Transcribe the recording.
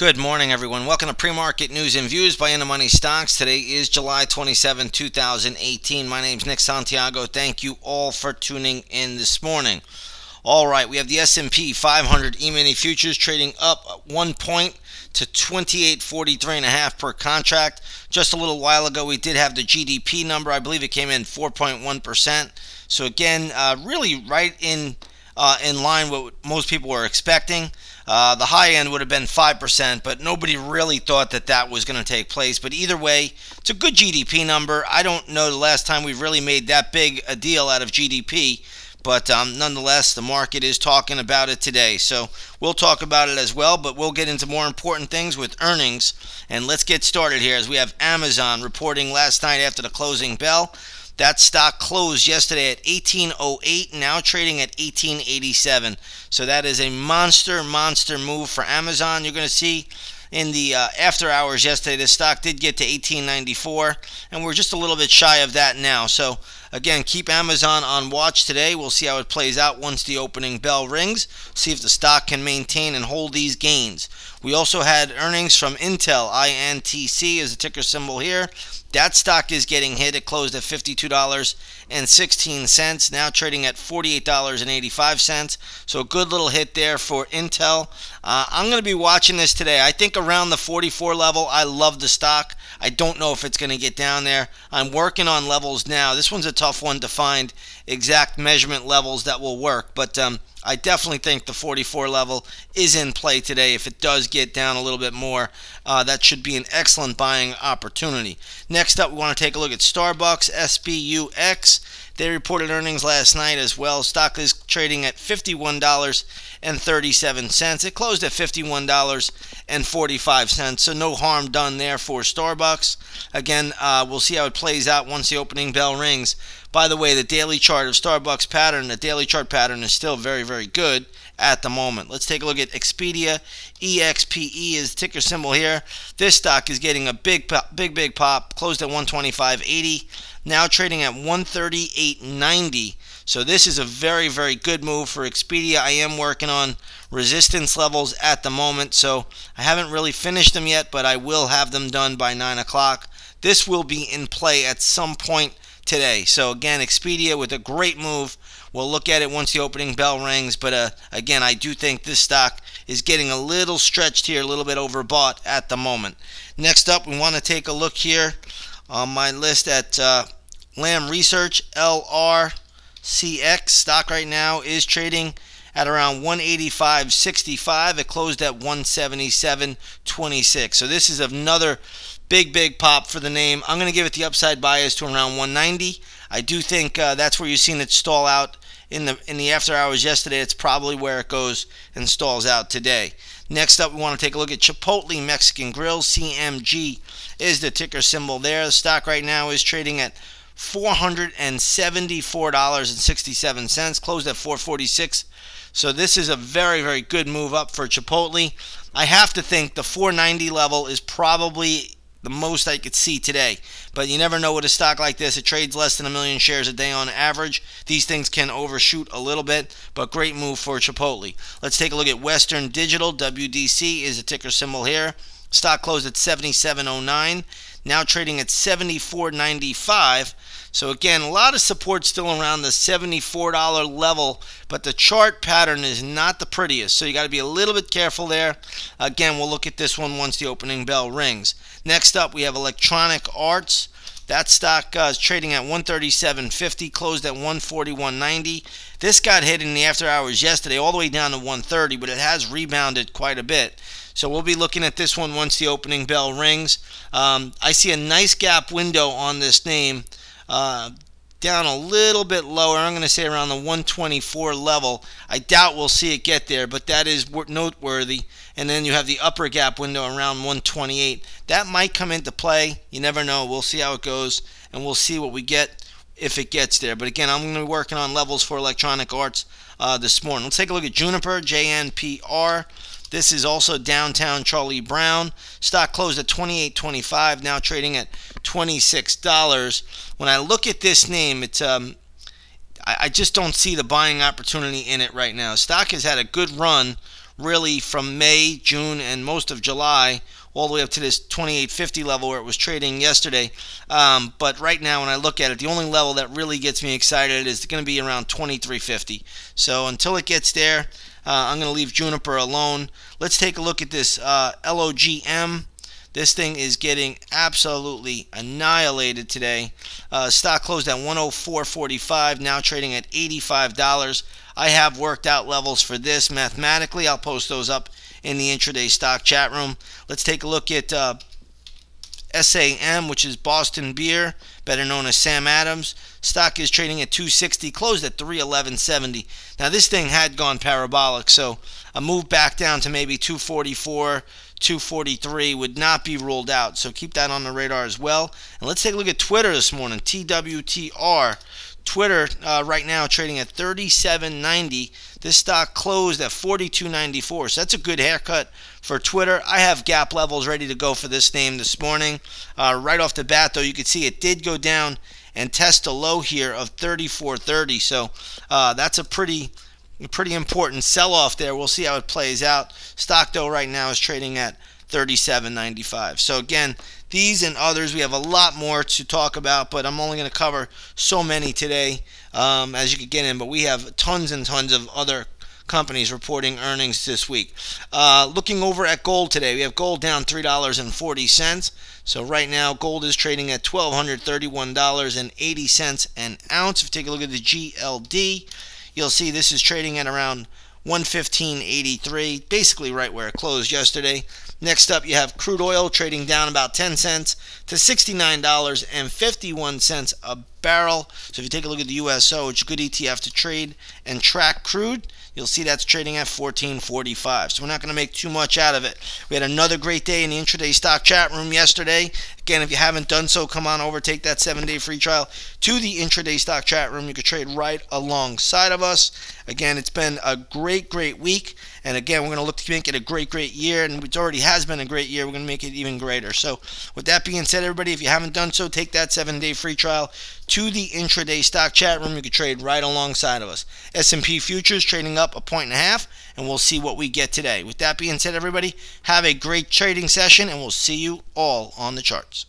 Good morning, everyone. Welcome to Pre-Market News and Views by In the Money Stocks. Today is July 27, 2018. My name is Nick Santiago. Thank you all for tuning in this morning. All right, we have the S&P 500 E-mini futures trading up 1 point to 28.43.5 per contract. Just a little while ago, we did have the GDP number. I believe it came in 4.1%. So again, really right in line with what most people were expecting. The high end would have been 5%, but nobody really thought that that was going to take place. But either way, it's a good GDP number. I don't know the last time we've really made that big a deal out of GDP, but nonetheless, the market is talking about it today. So we'll talk about it as well, but we'll get into more important things with earnings. And let's get started here as we have Amazon reporting last night after the closing bell. That stock closed yesterday at $18.08, now trading at $18.87. So that is a monster move for Amazon. You're going to see in the after hours yesterday, the stock did get to $18.94, and we're just a little bit shy of that now. So again, keep Amazon on watch today. We'll see how it plays out once the opening bell rings. See if the stock can maintain and hold these gains. We also had earnings from Intel. INTC is the ticker symbol here. That stock is getting hit. It closed at $52.16, now trading at $48.85. So a good little hit there for Intel. I'm going to be watching this today. I think around the 44 level, I love the stock. I don't know if it's going to get down there. I'm working on levels now. This one's a tough one to find exact measurement levels that will work, but I definitely think the 44 level is in play today. If it does get down a little bit more, that should be an excellent buying opportunity. Next up, we want to take a look at Starbucks, SBUX. They reported earnings last night as well. Stock is trading at $51.37. It closed at $51.45, so no harm done there for Starbucks. Again, we'll see how it plays out once the opening bell rings. By the way, the daily chart of Starbucks pattern, the daily chart pattern is still very good at the moment. Let's take a look at Expedia. EXPE is the ticker symbol here. This stock is getting a big pop. Closed at $125.80. Now trading at $138.90. So this is a very good move for Expedia. I am working on resistance levels at the moment, so I haven't really finished them yet, but I will have them done by 9 o'clock. This will be in play at some point today. So again, Expedia with a great move. We'll look at it once the opening bell rings, but again, I do think this stock is getting a little stretched here, a little bit overbought at the moment. Next up, we want to take a look here on my list at Lam Research, LRCX. Stock right now is trading at around 185.65. It closed at 177.26. So this is another big pop for the name. I'm going to give it the upside bias to around 190. I do think that's where you've seen it stall out in the after hours yesterday. It's probably where it goes and stalls out today. Next up, we want to take a look at Chipotle Mexican Grill. CMG is the ticker symbol there. The stock right now is trading at $474.67. Closed at $446. So this is a very good move up for Chipotle. I have to think the 490 level is probably the most I could see today. But you never know with a stock like this. It trades less than 1 million shares a day on average. These things can overshoot a little bit, but great move for Chipotle. Let's take a look at Western Digital. WDC is the ticker symbol here. Stock closed at $77.09. Now trading at $74.95. So again, a lot of support still around the $74 level, but the chart pattern is not the prettiest, so you got to be a little bit careful there. Again, we'll look at this one once the opening bell rings. Next up, we have Electronic Arts. That stock is trading at $137.50, closed at $141.90. This got hit in the after hours yesterday all the way down to $130, but it has rebounded quite a bit. So we'll be looking at this one once the opening bell rings. I see a nice gap window on this name. Down a little bit lower. I'm going to say around the 124 level. I doubt we'll see it get there, but that is noteworthy. And then you have the upper gap window around 128. That might come into play. You never know. We'll see how it goes, and we'll see what we get if it gets there. But again, I'm going to be working on levels for Electronic Arts this morning. Let's take a look at Juniper, JNPR. This is also downtown Charlie Brown. Stock closed at $28.25, now trading at $26. When I look at this name, it's I just don't see the buying opportunity in it right now. Stock has had a good run really from May, June, and most of July, all the way up to this 28.50 level where it was trading yesterday. But right now, when I look at it, the only level that really gets me excited is going to be around 23.50. So until it gets there, I'm going to leave Juniper alone. Let's take a look at this LOGM. This thing is getting absolutely annihilated today. Stock closed at 104.45, now trading at $85. I have worked out levels for this mathematically. I'll post those up in the intraday stock chat room. Let's take a look at SAM, which is Boston Beer, better known as Sam Adams. Stock is trading at 260, closed at 311.70. Now this thing had gone parabolic, so a move back down to maybe 244, 243 would not be ruled out. So keep that on the radar as well. And let's take a look at Twitter this morning. TWTR. Twitter right now trading at 37.90. This stock closed at 42.94. So that's a good haircut for Twitter. I have gap levels ready to go for this name this morning. Right off the bat, though, you can see it did go down and test a low here of 34.30. So that's a pretty important sell-off there. We'll see how it plays out. Stock, though, right now is trading at 37.95. So again, these and others, we have a lot more to talk about, but I'm only going to cover so many today as you can get in. But we have tons and tons of other companies reporting earnings this week. Looking over at gold today, we have gold down $3.40. So right now, gold is trading at $1,231.80 an ounce. If you take a look at the GLD, you'll see this is trading at around 115.83, basically right where it closed yesterday. Next up, you have crude oil trading down about 10 cents to $69.51 a barrel. So if you take a look at the USO, it's a good ETF to trade and track crude. You'll see that's trading at 14.45. So we're not going to make too much out of it. We had another great day in the intraday stock chat room yesterday. Again, if you haven't done so, come on over, take that 7-day free trial to the intraday stock chat room. You can trade right alongside of us. Again, it's been a great week. And again, we're going to look to make it a great year. And it already has been a great year. We're going to make it even greater. So with that being said, everybody, if you haven't done so, take that 7-day free trial to the intraday stock chat room. You can trade right alongside of us. S&P futures trading up 1.5, and we'll see what we get today. With that being said, everybody, have a great trading session, and we'll see you all on the charts.